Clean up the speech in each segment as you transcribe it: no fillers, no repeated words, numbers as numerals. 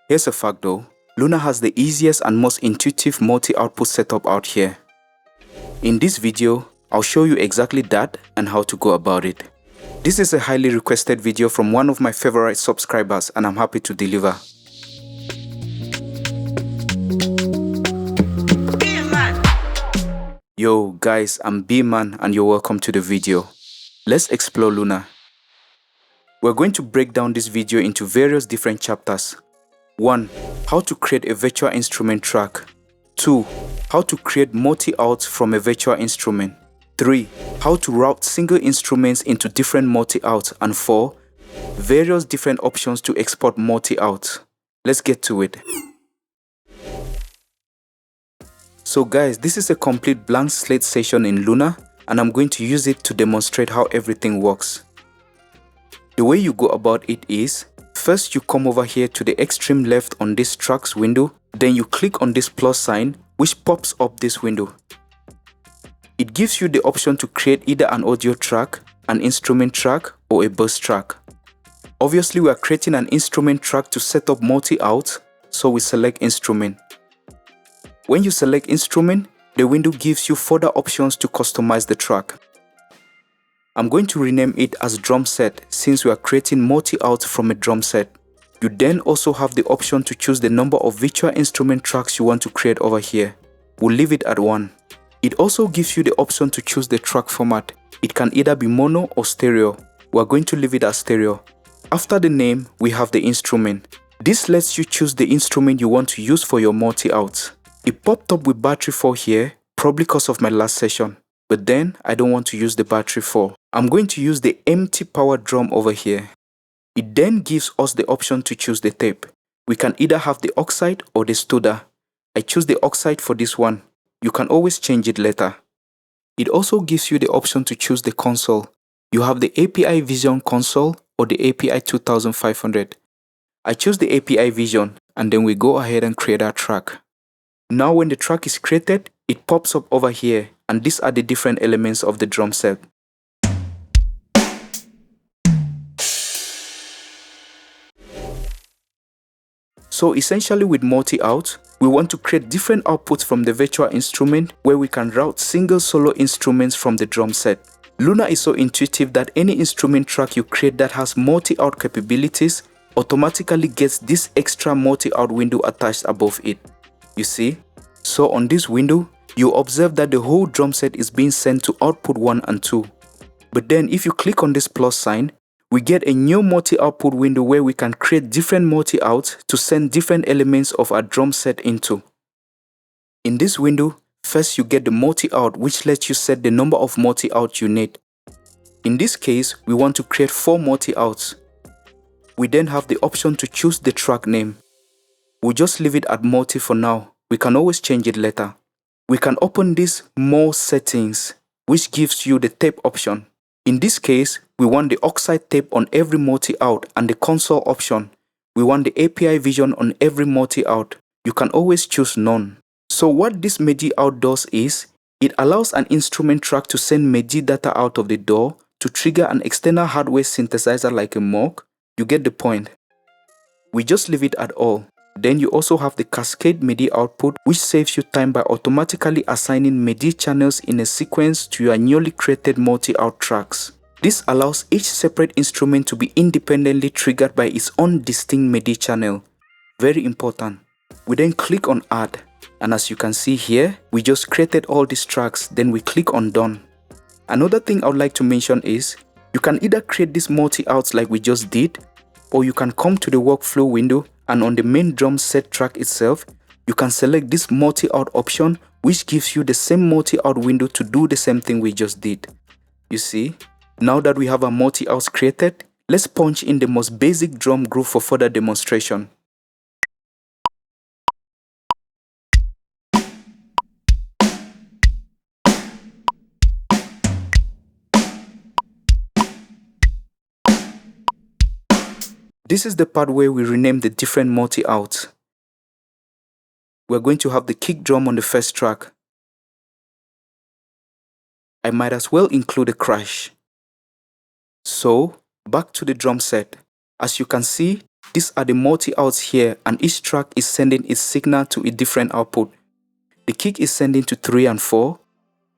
Here's a fact though, Luna has the easiest and most intuitive multi-output setup out here. In this video, I'll show you exactly that and how to go about it. This is a highly requested video from one of my favorite subscribers and I'm happy to deliver. Yo guys, I'm B-Man and you're welcome to the video. Let's explore Luna. We're going to break down this video into various different chapters. 1. How to create a virtual instrument track. 2. How to create multi-outs from a virtual instrument. 3. How to route single instruments into different multi-outs. And 4. Various different options to export multi-outs. Let's get to it. So guys, this is a complete blank slate session in Luna and I'm going to use it to demonstrate how everything works. The way you go about it is, first you come over here to the extreme left on this tracks window, then you click on this plus sign which pops up this window. It gives you the option to create either an audio track, an instrument track or a bus track. Obviously we are creating an instrument track to set up multi-outs, so we select instrument. When you select instrument, the window gives you further options to customize the track. I'm going to rename it as drum set since we are creating multi-outs from a drum set. You then also have the option to choose the number of virtual instrument tracks you want to create over here. We'll leave it at 1. It also gives you the option to choose the track format. It can either be mono or stereo. We're going to leave it as stereo. After the name, we have the instrument. This lets you choose the instrument you want to use for your multi-outs. It popped up with battery 4 here, probably because of my last session. But then, I don't want to use the battery 4. I'm going to use the empty power drum over here. It then gives us the option to choose the tape. We can either have the oxide or the Studer. I choose the oxide for this one. You can always change it later. It also gives you the option to choose the console. You have the API Vision console or the API 2500. I choose the API Vision and then we go ahead and create our track. Now when the track is created, it pops up over here and these are the different elements of the drum set. So essentially with multi-out, we want to create different outputs from the virtual instrument where we can route single solo instruments from the drum set. Luna is so intuitive that any instrument track you create that has multi-out capabilities automatically gets this extra multi-out window attached above it. You see? So on this window, you observe that the whole drum set is being sent to output 1 and 2. But then if you click on this plus sign, we get a new multi-output window where we can create different multi-outs to send different elements of our drum set into. In this window, first you get the multi-out which lets you set the number of multi-outs you need. In this case, we want to create 4 multi-outs. We then have the option to choose the track name. We'll just leave it at multi for now. We can always change it later. We can open this more settings which gives you the tape option. In this case, we want the oxide tape on every multi-out and the console option. We want the API Vision on every multi-out. You can always choose none. So what this Midi out does is, it allows an instrument track to send Midi data out of the door to trigger an external hardware synthesizer like a Moog. You get the point. We just leave it at all. Then you also have the cascade Midi output which saves you time by automatically assigning Midi channels in a sequence to your newly created multi-out tracks. This allows each separate instrument to be independently triggered by its own distinct Midi channel. Very important. We then click on add and as you can see here, we just created all these tracks, then we click on done. Another thing I would like to mention is, you can either create these multi-outs like we just did, or you can come to the workflow window and on the main drum set track itself, you can select this multi-out option which gives you the same multi-out window to do the same thing we just did. You see, now that we have our multi-outs created, let's punch in the most basic drum groove for further demonstration. This is the part where we rename the different multi-outs. We're going to have the kick drum on the first track. I might as well include a crash. So, back to the drum set. As you can see, These are the multi-outs here, and each track is sending its signal to a different output. The kick is sending to 3 and 4,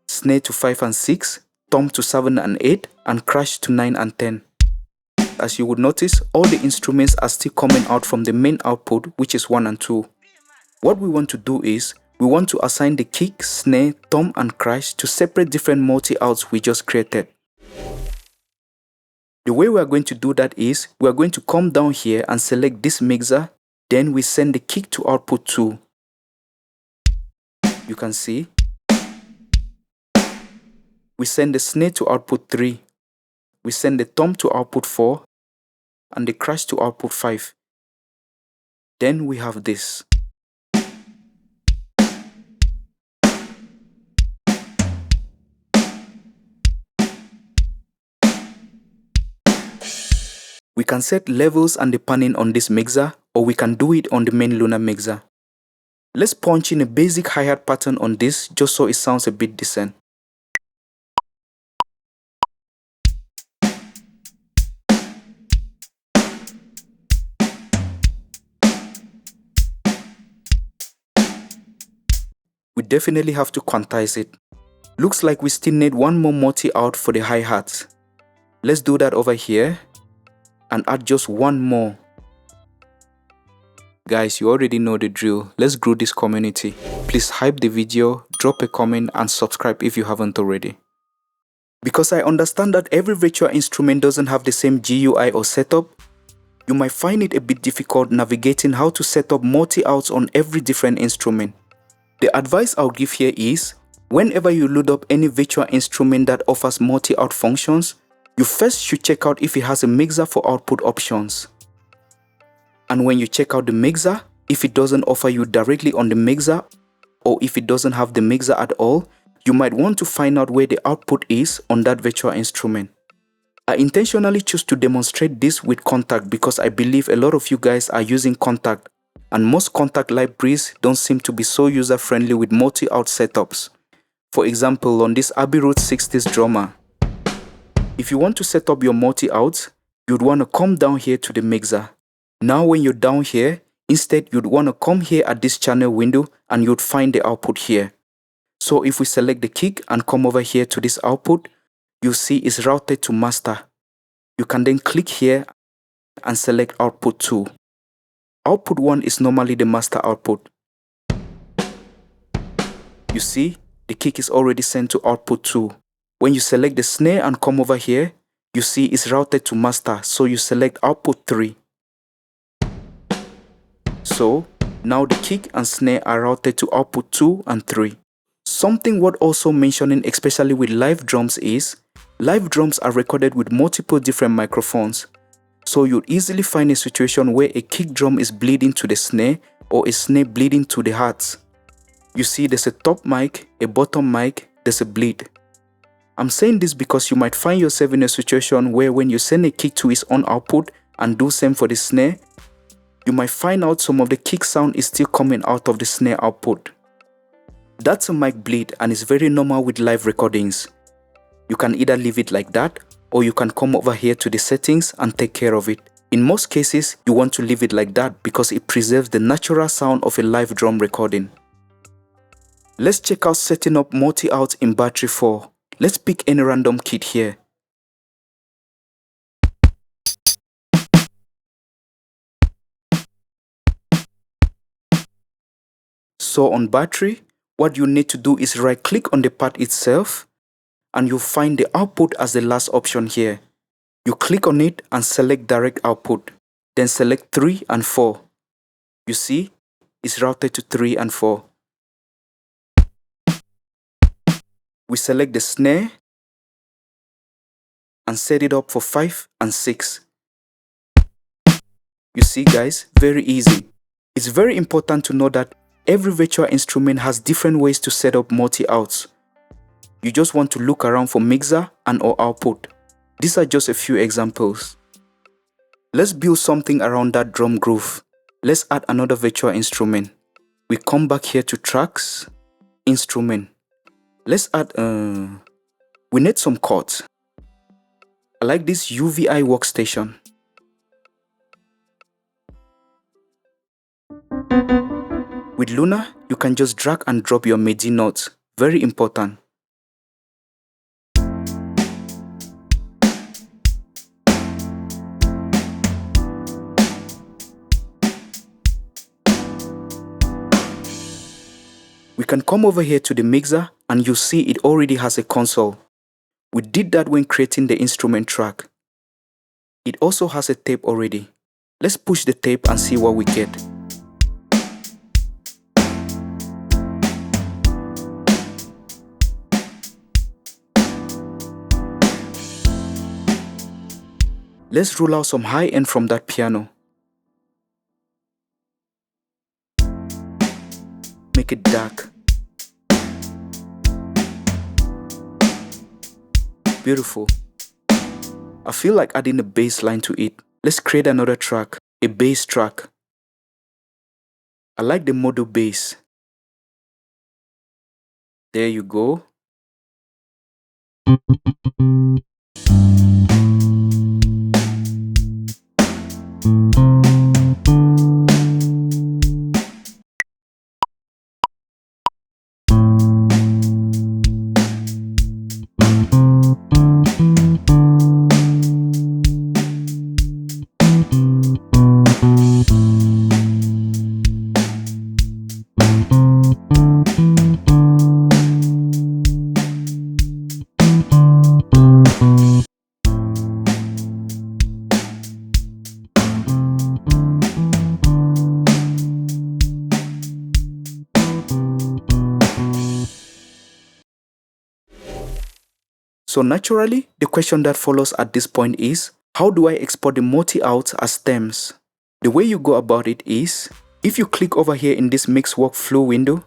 snare to 5 and 6, tom to 7 and 8, and crash to 9 and 10. As you would notice, all the instruments are still coming out from the main output, which is 1 and 2. What we want to do is, we want to assign the kick, snare, tom, and crash to separate different multi-outs we just created. The way we are going to do that is, we are going to come down here and select this mixer, then we send the kick to output 2. You can see. We send the snare to output 3. We send the tom to output 4 and the crash to output 5. Then we have this. We can set levels and the panning on this mixer, or we can do it on the main Luna mixer. Let's punch in a basic hi-hat pattern on this just so it sounds a bit decent. We definitely have to quantize it. Looks like we still need one more multi-out for the hi-hat. Let's do that over here and add just one more. Guys, you already know the drill. Let's grow this community. Please hype the video, drop a comment and subscribe if you haven't already. Because I understand that every virtual instrument doesn't have the same GUI or setup, you might find it a bit difficult navigating how to set up multi-outs on every different instrument. The advice I'll give here is, whenever you load up any virtual instrument that offers multi-out functions, you first should check out if it has a mixer for output options. And when you check out the mixer, if it doesn't offer you directly on the mixer, or if it doesn't have the mixer at all, you might want to find out where the output is on that virtual instrument. I intentionally choose to demonstrate this with Kontakt because I believe a lot of you guys are using Kontakt, and most Kontakt libraries don't seem to be so user-friendly with multi-out setups. For example, on this Abbey Road 60s drummer, if you want to set up your multi-outs, you'd want to come down here to the mixer. Now when you're down here, instead you'd want to come here at this channel window and you'd find the output here. So if we select the kick and come over here to this output, you see it's routed to master. You can then click here and select output 2. Output 1 is normally the master output. You see, the kick is already sent to output 2. When you select the snare and come over here, you see it's routed to master, so you select output 3. So, now the kick and snare are routed to output 2 and 3. Something worth also mentioning, especially with live drums, is live drums are recorded with multiple different microphones. So you'll easily find a situation where a kick drum is bleeding to the snare or a snare bleeding to the hats. You see there's a top mic, a bottom mic, there's a bleed. I'm saying this because you might find yourself in a situation where when you send a kick to its own output and do same for the snare, you might find out some of the kick sound is still coming out of the snare output. That's a mic bleed and is very normal with live recordings. You can either leave it like that, or you can come over here to the settings and take care of it. In most cases, you want to leave it like that because it preserves the natural sound of a live drum recording. Let's check out setting up multi-out in Battery 4. Let's pick any random kit here. So on Battery, what you need to do is right click on the part itself and you'll find the output as the last option here. You click on it and select direct output, then select 3 and 4. You see, it's routed to 3 and 4. We select the snare and set it up for 5 and 6. You see guys, very easy. It's very important to know that every virtual instrument has different ways to set up multi-outs. You just want to look around for mixer and or output. These are just a few examples. Let's build something around that drum groove. Let's add another virtual instrument. We come back here to tracks, instrument. Let's add, we need some chords. I like this UVI workstation. With Luna, you can just drag and drop your Midi notes. Very important. We can come over here to the mixer and you see it already has a console. We did that when creating the instrument track. It also has a tape already. Let's push the tape and see what we get. Let's rule out some high end from that piano. Make it dark. Beautiful. I feel like adding a bass line to it. Let's create another track, a bass track. I like the modo bass. There you go. So naturally, the question that follows at this point is, how do I export the multi-out as stems? The way you go about it is, if you click over here in this mix workflow window,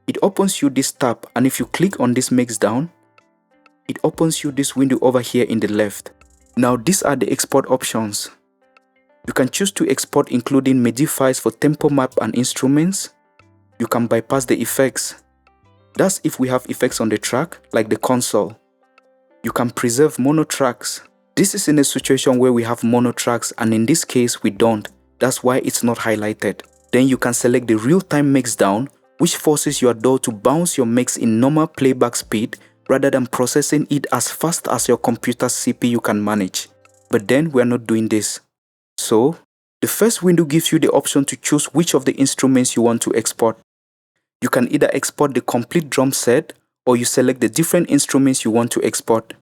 it opens you this tab, and if you click on this mix down, it opens you this window over here in the left. Now these are the export options. You can choose to export including MIDI files for tempo map and instruments. You can bypass the effects. That's if we have effects on the track, like the console. You can preserve mono tracks. This is in a situation where we have mono tracks, and in this case we don't. That's why it's not highlighted. Then you can select the real-time mix down, which forces your DAW to bounce your mix in normal playback speed rather than processing it as fast as your computer's CPU can manage. But then we're not doing this. So, the first window gives you the option to choose which of the instruments you want to export. You can either export the complete drum set, or you select the different instruments you want to export.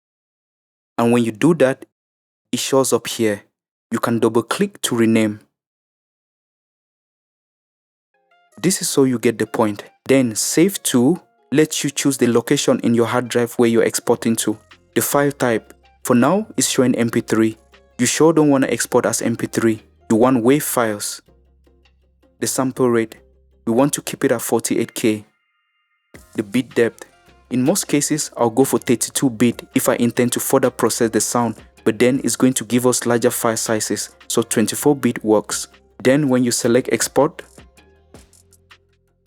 And when you do that, it shows up here. You can double click to rename. This is so you get the point. Then Save To lets you choose the location in your hard drive where you're exporting to. The file type, for now, is showing MP3. You sure don't want to export as MP3. You want WAV files. The sample rate, we want to keep it at 48K. The bit depth, in most cases, I'll go for 32-bit if I intend to further process the sound, but then it's going to give us larger file sizes, so 24-bit works. Then when you select export,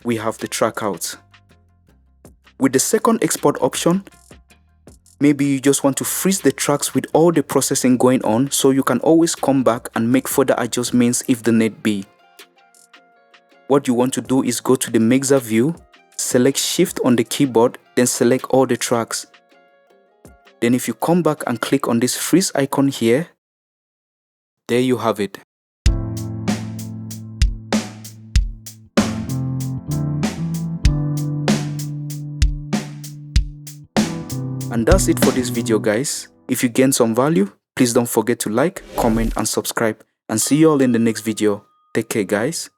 we have the track out. With the second export option, maybe you just want to freeze the tracks with all the processing going on, so you can always come back and make further adjustments if the need be. What you want to do is go to the mixer view, select Shift on the keyboard, then select all the tracks. Then if you come back and click on this freeze icon here, there you have it. And that's it for this video, guys. If you gained some value, please don't forget to like, comment and subscribe, and see you all in the next video. Take care, guys.